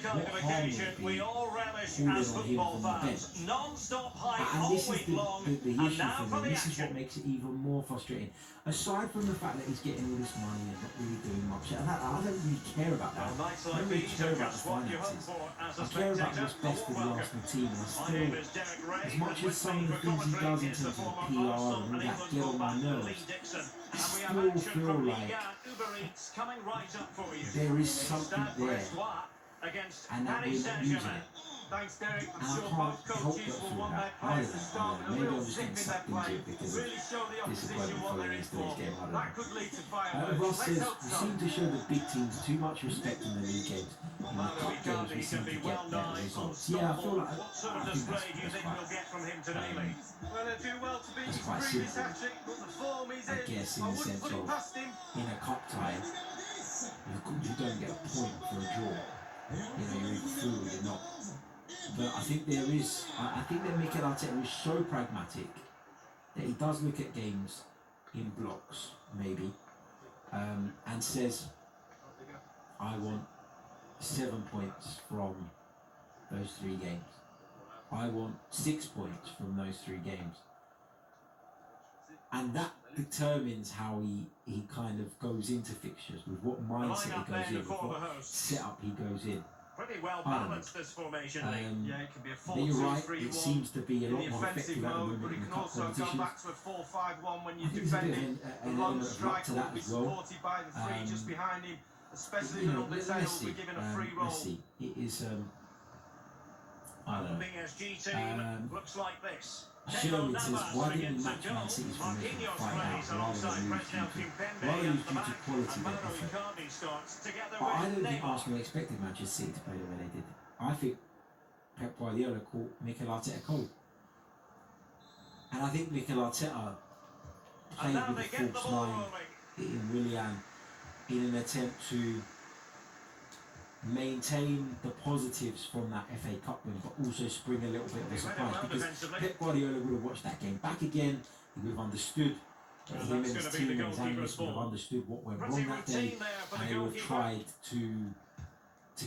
kind of occasion we all relish as football fans. Non-stop hype and all this is week long. the And issue now for for me. the This is what action. makes it even more frustrating. Aside from the fact that he's getting all this money and not really doing much, and I don't really care about that. Well, nights I like don't really these care are about the just what you hope finances. for as I a care about spectator. what's best for the Welcome. Arsenal team, and I My still, name is Derek Ray, as much and as with some me of the for things he does commentary in is the terms of former PR and Arsenal all and that England get on my fullback Lee nerves, Dixon. I And we have still action feel from like Liga Uber Eats coming right up for you. there is It's something Stade there, Brestois against and that Paris we're not using Saint-Germain. it. Thanks, Derek. And I'm I sure can't both help coaches but will feel want that. their I players don't to know. start with a Maybe real I'm just zip getting in their sucked into play. it because Really show the of opposition disappointment what they're following in yesterday's for. game. I don't That know. could lead to fireworks. Ross Let's says, hope we so. seem to show the big teams too much respect in the league games. In the Mauro cup games, we Icardi seem can to be get well better nigh results. Yeah, I feel unstoppable. like What sort I of think display do you that's think quite, we'll get from him today, Lee? Well, they'll do well to beat that's his quite previous simple, hat-trick, but the form he's I in, guess, in I the wouldn't sense put it of past him. in a cup tie, you don't get a point for a draw. You know, you're either through or you're not. But I think there is, I think that Mikel Arteta is so pragmatic that he does look at games in blocks, maybe, and says, I want 7 points from those 3 games. I want 6 points from those 3 games. And that determines how he kind of goes into fixtures, with what mindset he goes in, with what setup he goes in. Pretty well balanced, this formation, Lee. Yeah, it can be a But you're right, 4-2-3-1 it seems to be a in lot the more offensive effective at the mode, moment but in it the can cup also go competitions. back to a 4-5-1 when I you're think there's a bit of defending. an The lone element of luck striker to will that be as well. supported by the 3 just behind him, especially You the know, number 10 let's will see. be given a free roll. Let's see. It is, I don't The know. PSG team looks like this. Sherwood says, why didn't we match Man City's formation and fight out rather than lose due to quality than effort? But I don't think Arsenal expected Manchester City to play the way they did. I think Pep Guardiola caught Mikel Arteta cold. And I think Mikel Arteta played with a false 9 in Willian in an attempt to maintain the positives from that FA Cup win, but also spring a little bit of a surprise, because Pep Guardiola would have watched that game back again. He would have understood that him and his team and his analysts would have understood what went wrong that day, and they would have tried to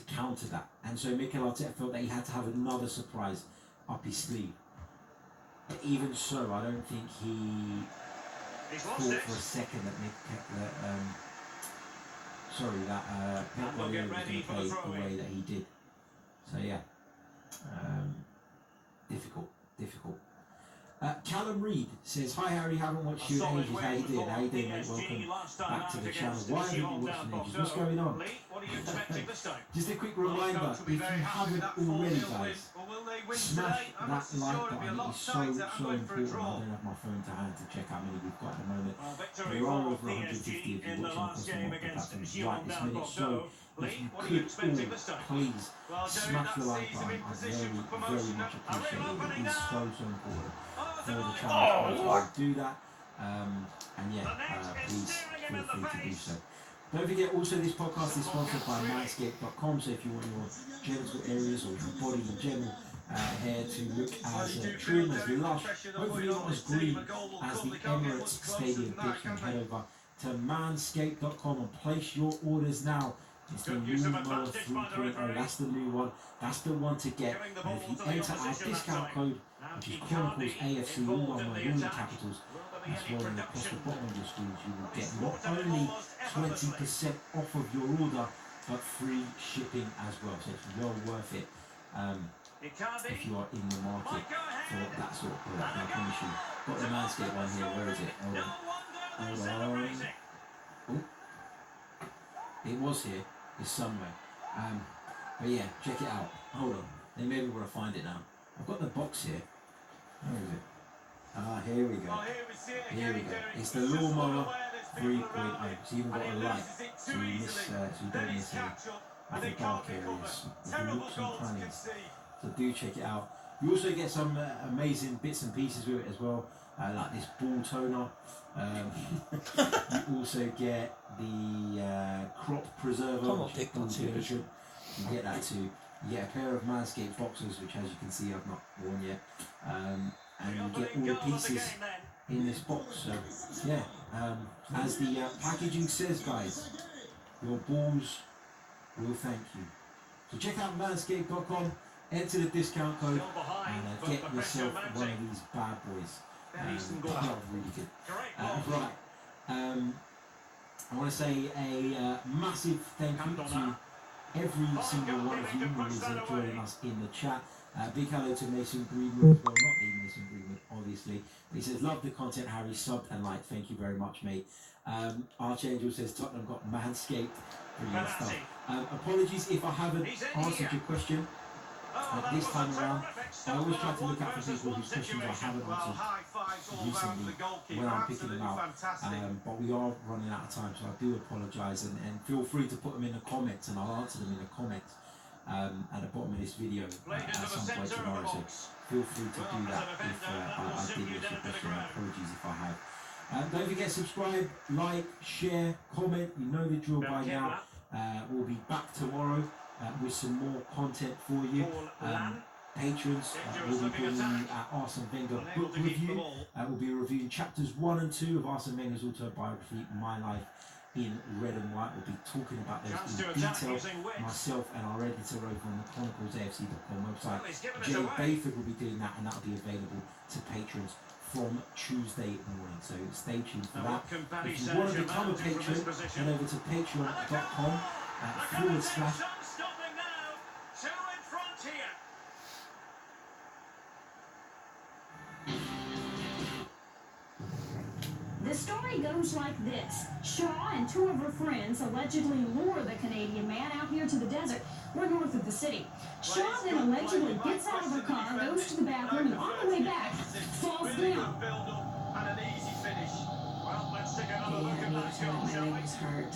counter that. And so Mikel Arteta felt that he had to have another surprise up his sleeve. But even so, I don't think he thought for a second that Pep Guardiola was going to play the way that he did. So yeah, difficult. Callum Reed says, hi Harry, haven't watched you in ages, how you doing? How you doing, mate? Welcome back to the channel. Why haven't you watched in ages? What's going on? Just a quick reminder, if you haven't already, guys, smash that like button. It is so important. I don't have my phone to hand to check how many we've got at the moment. There are over 150 of you watching across the multiple platforms right this minute, so if you could all please smash the like button, I'd very much appreciate it. It is so important for the channel to do that, and yeah, please feel free to do so. Don't forget, also this podcast is sponsored by manscaped.com, so if you want your genital areas or your body in general hair to look as trim, as lush, hopefully not as green as the Emirates Stadium pitch, then head over to manscaped.com and place your orders now. It's the Lawnmower 3.0, that's the new one, that's the one to get. And if you enter our discount code, which is Chronicles AFC, all one word, all in capitals, as well as across the bottom of your screens, you will get not only 20% off of your order, but free shipping as well. So it's well worth it if you are in the market for that sort of product. And I promise you, got the Manscaped one here. Where is it? Hold on. Oh, it was here. It's somewhere. But yeah, check it out. Hold on. Then maybe we're gonna find it now. I've got the box here. Where is it? Ah, here we go. Here we go. It's the Lawnmower 3.0. It's even got a light, so you don't miss any of the dark areas, the nooks and crannies. So do check it out. You also get some amazing bits and pieces with it as well, like this ball toner. You also get the crop preserver, which is ball deodorant. You get that too. You get a pair of Manscaped boxers, which as you can see I've not worn yet. And you get all the pieces in this box. So yeah, as the packaging says, guys, your balls will thank you. So check out manscaped.com, enter the discount code, Still behind, and but get the pressure yourself one mounting. of these bad boys. Very decent They goal. are really good. Great ball. Right. I want to say a massive thank you to every single one of you who is joining us in the chat. Big hello to Mason Greenwood as well, not the Mason Greenwood, obviously. But he says, love the content, Harry, subbed and liked. Thank you very much, mate. Archangel says, Tottenham got manscaped. Brilliant stuff. Apologies if I haven't answered your question this time around. I always try to look out for people whose questions I haven't answered recently when I'm picking them out. But we are running out of time, so I do apologise, and feel free to put them in the comments and I'll answer them in the comments at the bottom of this video at some point tomorrow. So feel free to do that if I did miss your question. Apologies if I have. Don't forget, subscribe, like, share, comment. You know the drill by now. We'll be back tomorrow with some more content for you. Patrons will be bringing you Arsene Wenger book review. We'll be reviewing chapters 1 and 2 of Arsene Wenger's autobiography, My Life in Red and White. We'll be talking about those in detail. Myself and our editor over on the ChroniclesAFC.com website, Jay Bayford, will be doing that, and that'll be available to patrons from Tuesday morning. So stay tuned for that. If you want to become a patron, head over to patreon.com /. The story goes like this. Shaw and 2 of her friends allegedly lure the Canadian man out here to the desert. We're north of the city. Shaw then allegedly gets out of her car, goes to the bathroom, and on the way back, falls down. And an easy finish. Well, let's take another They look had at me that tell goal, my shall leg we? was hurt,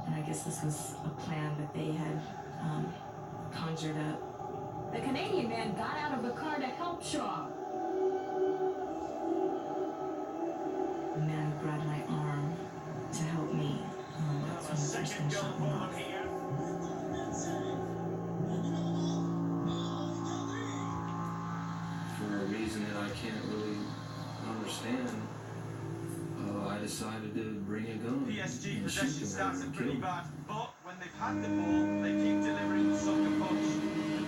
and I guess this was a plan that they had conjured up. The Canadian man got out of the car to help Shaw. The man grabbed my arm to help me. That's A when the first second one goal shot me for them off. here. For a reason that I can't really understand, I decided to bring a gun PSG and possession shoot the man started and pretty kill him. bad, but when they've had the ball, they keep delivering the soccer punch. A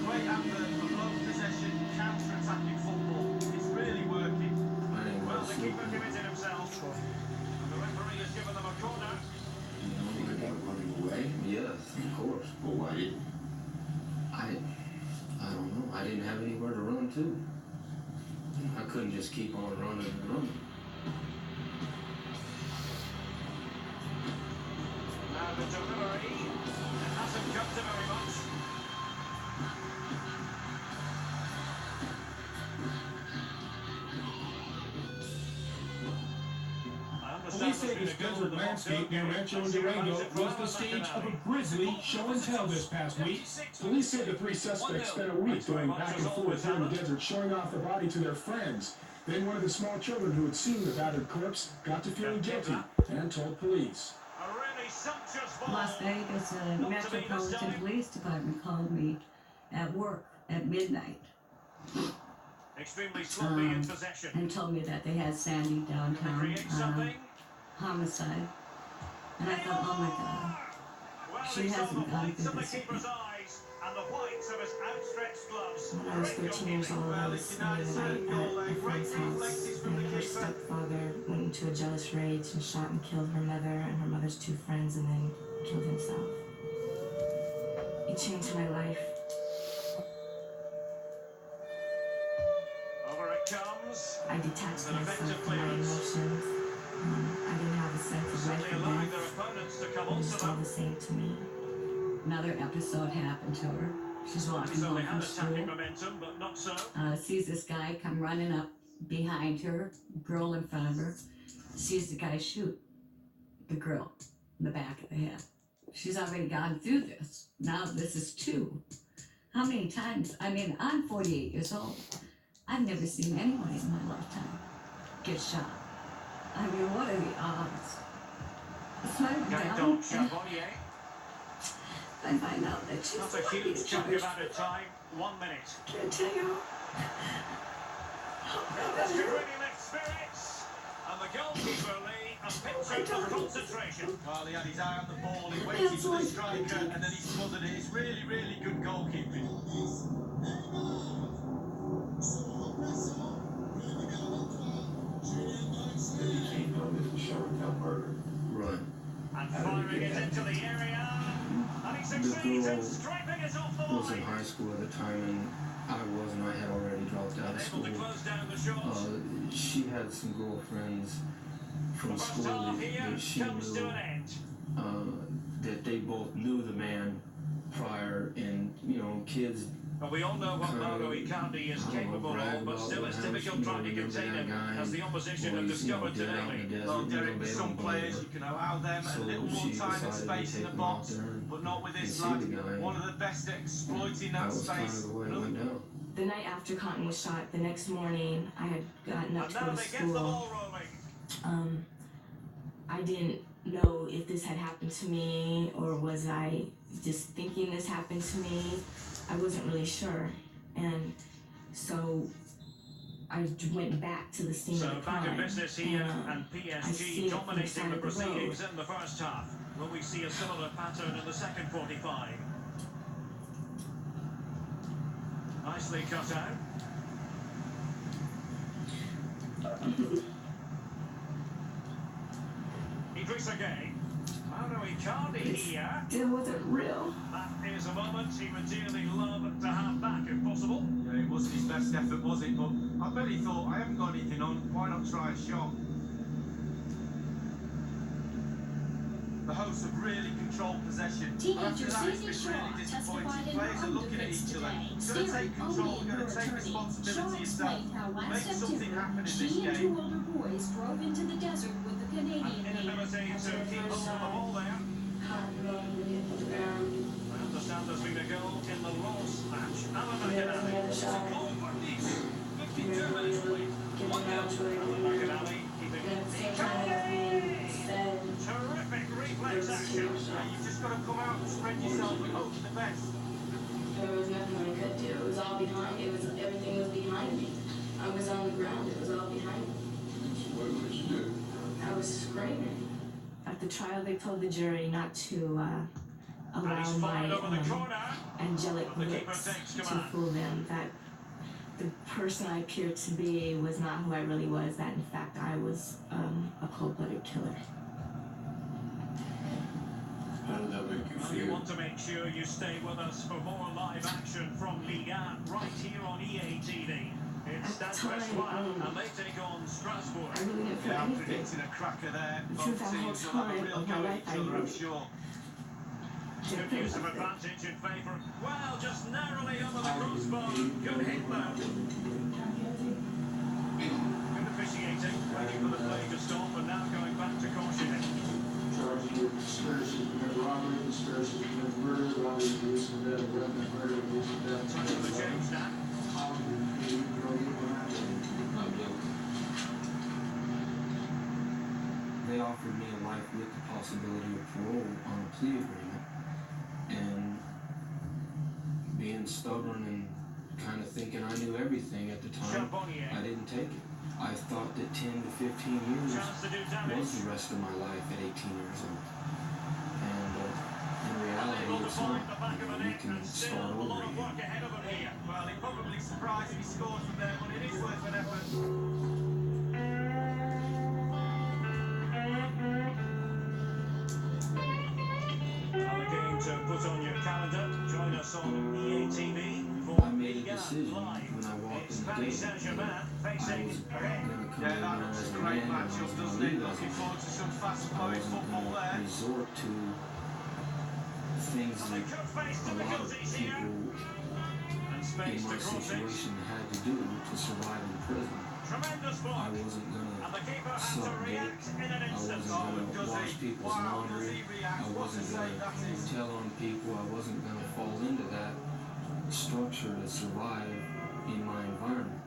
great advert for low possession, counter-attacking football. It's really working. I didn't Well, want the to keeper shoot him. committed himself. And the referee has given them a corner. You know, Running away? yes, of course. Well, why didn't I don't know. I didn't have anywhere to run to. I couldn't just keep on running and running. Now the delivery. It hasn't come to very much. Police say this desert landscape near Rancho Durango was the stage of a grisly show and tell this past week. Police say the 3 suspects spent a week going back and forth here in the desert, showing off the body to their friends. Then one of the small children who had seen the battered corpse got to feeling guilty and told police. A really sumptuous ball. Las Vegas Metropolitan Police Department called me at work at midnight Extremely sloppy in possession. and told me that they had Sandy Can they downtown create something? homicide. And I thought, oh my God, Well, she he saw hasn't the gone whites through of the this with keeper's me. eyes and the whites of his outstretched gloves. When I was Great 13 years old, I was spending the night at a friend's house, and her stepfather went into a jealous rage and shot and killed her mother and her mother's 2 friends, and then killed himself. It changed my life. Over it comes. I detached An effective myself from my clearance. emotions. I didn't have a sense of Certainly life or allowing their death. opponents to come It was onto all them. the same to me. Another episode happened to her. She's Well, walking he's only home had from attacking school. momentum, but not so. Sees this guy come running up behind her, girl in front of her. Sees the guy shoot the girl in the back of the head. She's already gone through this. Now this is 2. How many times? I mean, I'm 48 years old. I've never seen anyone in my lifetime get shot. I mean, what are the odds? It's my Gaëtan down. Charbonnier. I find out that she's Not a already huge chunk of charged. added time. 1 minute. Can't tell you how bad that This could hurt. really lift spirits. And the goalkeeper, Lee, a picture of concentration. Well, he had his eye on the ball, he waited for the striker, and then he smothered it. It's really, really good goalkeeping. Right. And firing it into the area. And he succeeds in striping it off the I was in line. high school at the time, and I wasn't. I had already dropped out of Able school. to close down the shot. She had some girlfriends from The first school half here that she comes to knew, an end. that they both knew the man prior, and you know, kids. Well, we all know what Mauro Icardi is capable of, but still it's difficult trying to contain him as the opposition have discovered today. Well, Derek, some players you can allow them a little more time and space in the box, but not with this lad. One of the best at exploiting that space. The night after Cotton was shot, the next morning I had gotten up And to now go to they get the ball school. rolling. I didn't know if this had happened to me or was I just thinking this happened to me. I wasn't really sure, and so I went back to the scene So of the back crime. in business here, and I see PSG it from the dominating side the of the road. proceedings in the first half. Will we see a similar pattern in the second 45? Nicely cut out. Idrissa Gueye. Mauro Icardi here. It wasn't real. That is a moment he would dearly love to have back if possible. Yeah, it wasn't his best effort, was it? But I bet he thought, I haven't got anything on, why not try a shot? The hosts have really controlled possession. Teenager After that, it's Susie been Shaw really disappointing. testified in Players her are own looking at defense each other. today. You've got to Steering take control, only you've got her to take attorney. Shaw responsibility yourself. explained how Make last something happen September in this she and game. 2 older boys drove into the desert with the Canadian An man. inability to keep hold of the ball there. I understand there's been a goal in the loss match. Alan McAnally. Goal for Nice. 52 minutes played. 1-0. Alan McAnally keeping it. Terrific reflex action. You've just got to come out and spread yourself and hope for the best. There was nothing I could do. It was all behind. Everything was behind me. I was on the ground. It was all behind me. What did you do? I was screaming. At the trial, they told the jury not to And allow he's my fired over the corner. angelic The keeper looks takes to command. fool them. That the person I appeared to be was not who I really was. That in fact I was a cold-blooded killer. How did that make you Well, you feel? want to make sure you stay with us for more live action from Liga right here on EA TV. It's At the Stade time, Brestois, and they take on Strasbourg. I really didn't feel Yeah, I'm anything. predicting a cracker there. Through Both that whole teams will have a time real of my go at life, each I other, I'm really sure. Good use of advantage in favour. Well, just narrowly under the crossbar. Good hit though. Good officiating, waiting for the play to stop, and now going back to cautioning. Charged with conspiracy to commit robbery, conspiracy to commit murder, robbery, abuse, and death, weapon, murder, abuse, and death. Time for the change now. They offered me a life with the possibility of parole on a plea agreement, and being stubborn and kind of thinking I knew everything at the time, Charbonnier. I didn't take it. I thought that 10 to 15 years Chance to do damage. was the rest of my life at 18 years old. And in reality, Unable to it's find not. the back of the You net, can and still start a over lot of again. work ahead of him here. Well, he'd probably surprised if he scored from there, but it is worth an effort. Another game to put on your calendar. Join us on EA TV for I made a Liga decision Live. when I walked It's in the Paris gate Saint-Germain that I facing was Rennes. going to come Yeah, in that now looks as a a great man, I matchup, was doesn't going to it? leave as Looking a forward to some I fast-flowing wasn't football going there. to resort to things And they that could face a lot of difficulties here. people And in space my to cross it. situation had to do to survive in prison. Tremendous I block. wasn't going And the to keeper has to suck dick. react in an I instant. wasn't Oh, going to does wash he? people's Wow, does laundry. he react? I What a wasn't save going that to is. tell on people. I wasn't going to fall into that structure to survive in my environment.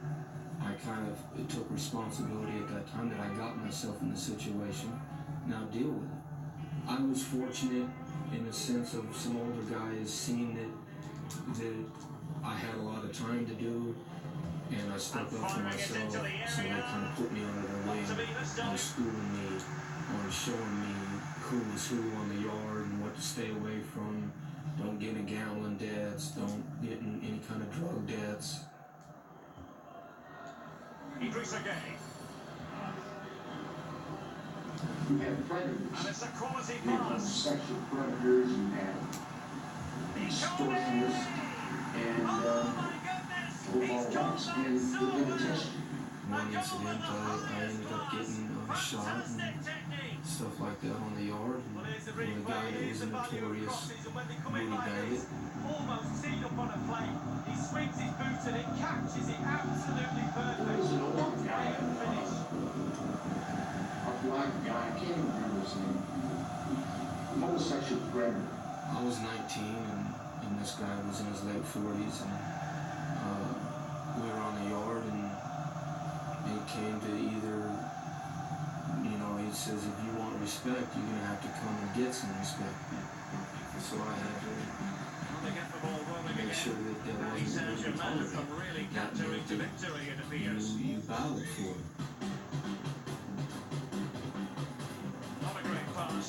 I kind of took responsibility at that time that I got myself in the situation. Now deal with it. I was fortunate in the sense of some older guys seeing that I had a lot of time to do and I stuck up for myself, so they kind of put me under their wing on schooling me, on showing me who was who on the yard and what to stay away from. Don't get in gambling debts, don't get in any kind of drug debts. You have predators. And it's a quality You have pass. sexual predators, you have extortionists, and overall violence. And they're going to test you. One incident, I ended up getting shot and stuff like that on the yard. And the guy that was a notorious booty bandit. Almost teed up on a plate. He swings his boot and it catches it absolutely perfect. There was an old guy, Finish. a black guy, I can't even remember his name. Homosexual predator. I was 19 and this guy was in his late 40s, and we were on the yard, and it came to either, you know, he says, if you want respect, you're going to have to come and get some respect. So I had to make sure that that wasn't going to be tolerated. That meant that you battled for it. Not a great pass.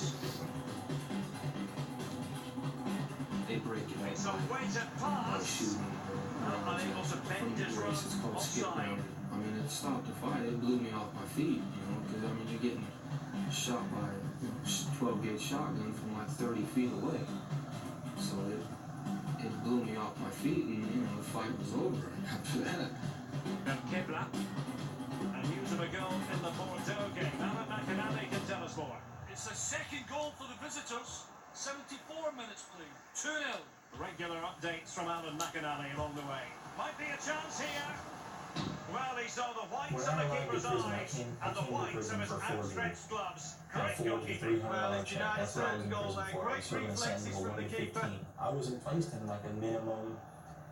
They break it up It's a weighted by pass. shooting Unable to bend from the his race. It's called skip offside. round. I mean, it stopped the fight. It blew me off my feet, you know, because I mean, you're getting shot by a 12-gauge shotgun from like 30 feet away. So it blew me off my feet, and you know, the fight was over after that. And Kibla. And news of a goal in the Bordeaux game. Alan McInally can tell us more. It's a second goal for the visitors. 74 minutes played. 2-0. Regular updates from Alan McInally along the way. Might be a chance here. Well, he saw the whites of the keeper's eyes and the whites of his outstretched gloves. Great goalkeeping. Well, it's United's third goal there. Great reflexes from the keeper. I wasn't placed in like a minimum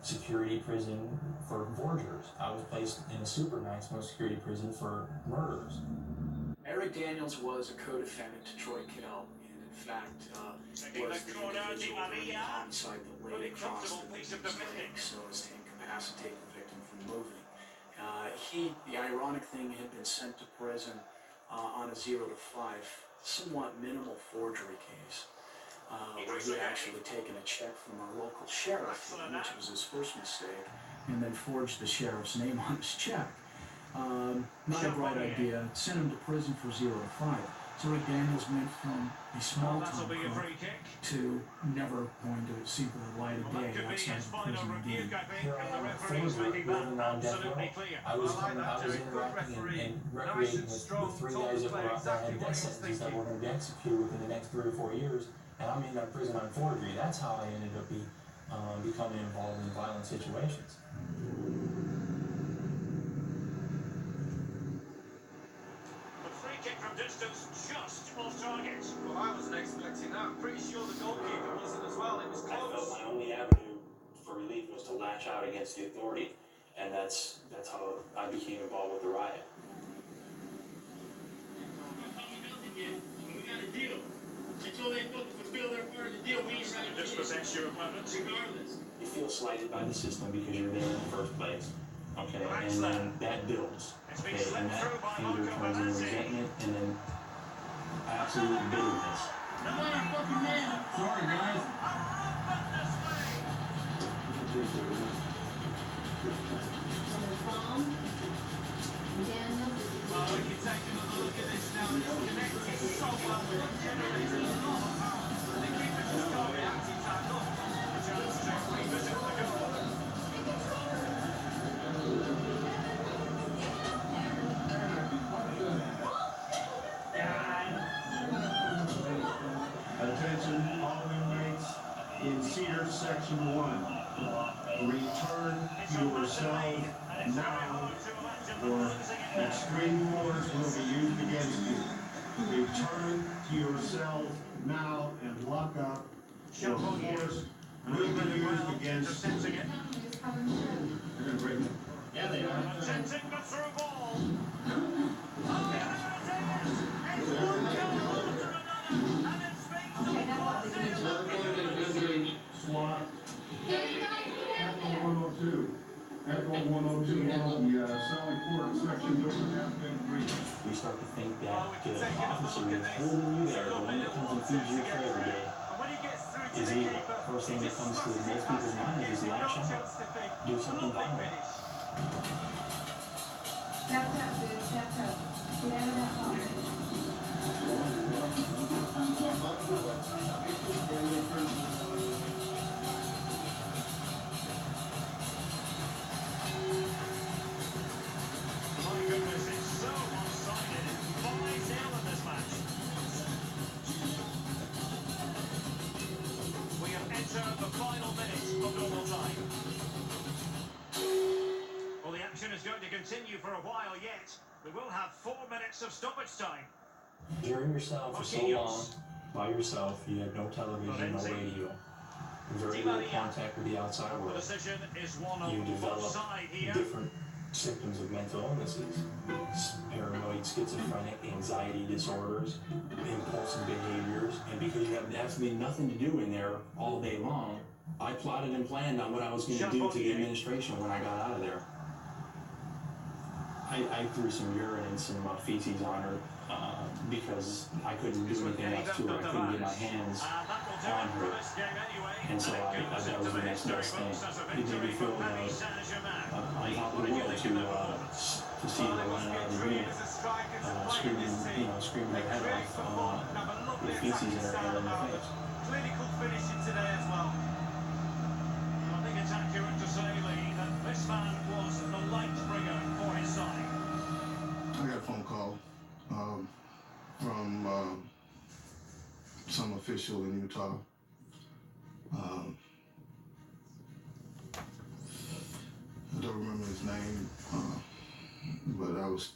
security prison for forgers. I was placed in a super maximum security prison for murderers. Eric Daniels was a co-defendant to Troy Kittle, and in fact, was the individual in the homicide that laid across the victim's leg so as to incapacitate the victim from moving. The ironic thing, had been sent to prison on a 0 to 5, somewhat minimal forgery case, where he had actually taken a check from our local sheriff, which was his first mistake, and then forged the sheriff's name on his check. Not a bright idea. Sent him to prison for 0 to 5. So Rick Daniels went from a small town crook to never going to see the light of day outside the prison again. Here I am, a forger living on death row. I was interacting and recreating with 3 guys that were out there had death sentences that were going to be executed within the next 3 or 4 years, and I'm in that prison on forgery. That's how I ended up becoming involved in violent situations. Kick from distance, just off target. Well, I wasn't expecting that. I'm pretty sure the goalkeeper wasn't as well. It was I felt close. my only avenue for relief was to lash out against the authority, and that's how I became involved with the riot. We got a deal. Until they fulfill their part of the deal, we ain't ready to Dispossess your opponent. regardless. You feel slighted by the system because you're there in the first place. Okay, and then that builds. Okay, and that anger turns into resentment, and then absolute bitterness. Come on, fucking man. Sorry, guys. Well, we can take another look at this now. It's connected so well with it, generating a lot of power. The keeper just got reacting time. Look, a chance to revisit the goal. Attention, all inmates in Cedar Section 1. Return to yourselves now, or extreme force will be used against you. Return to yourselves now and lock up, or force will be used against you. They're gonna break it. Yeah, they are. Attempting the through ball. SWAT, 102. Echo 102 off the Sally Port section door has been breached. You start to think that the officer that's holding you there, the one that comes and feeds your tray every day, is evil. First thing that comes to most people's minds is lash out, do something violent. Tap, tap, dude, tap, tap. Get out of that box. My goodness, it's so one-sided. 5-0 in this match. We have entered the final minute of normal time. Well, the action is going to continue for a while yet. We will have 4 minutes of stoppage time. During yourself for so long, by yourself, you had no television, no radio, very little contact with the outside The world. decision is one You of develop offside here. different symptoms of mental illnesses, paranoid, schizophrenic, anxiety disorders, impulsive behaviors, and because you have absolutely nothing to do in there all day long, I plotted and planned on what I was going to do to the administration when I got out of there. I threw some urine and some feces on her because I couldn't do anything else to her. I couldn't get my hands on her. And so that was the next best thing. It made me feel on top of the world to see her run out of the room, screaming her head off with feces in her hair and her face. Clinical finishing today as well. I think it's accurate to say, Lee, that this man was the light bringer for his side. I got a phone call from some official in Utah. I don't remember his name, but I was,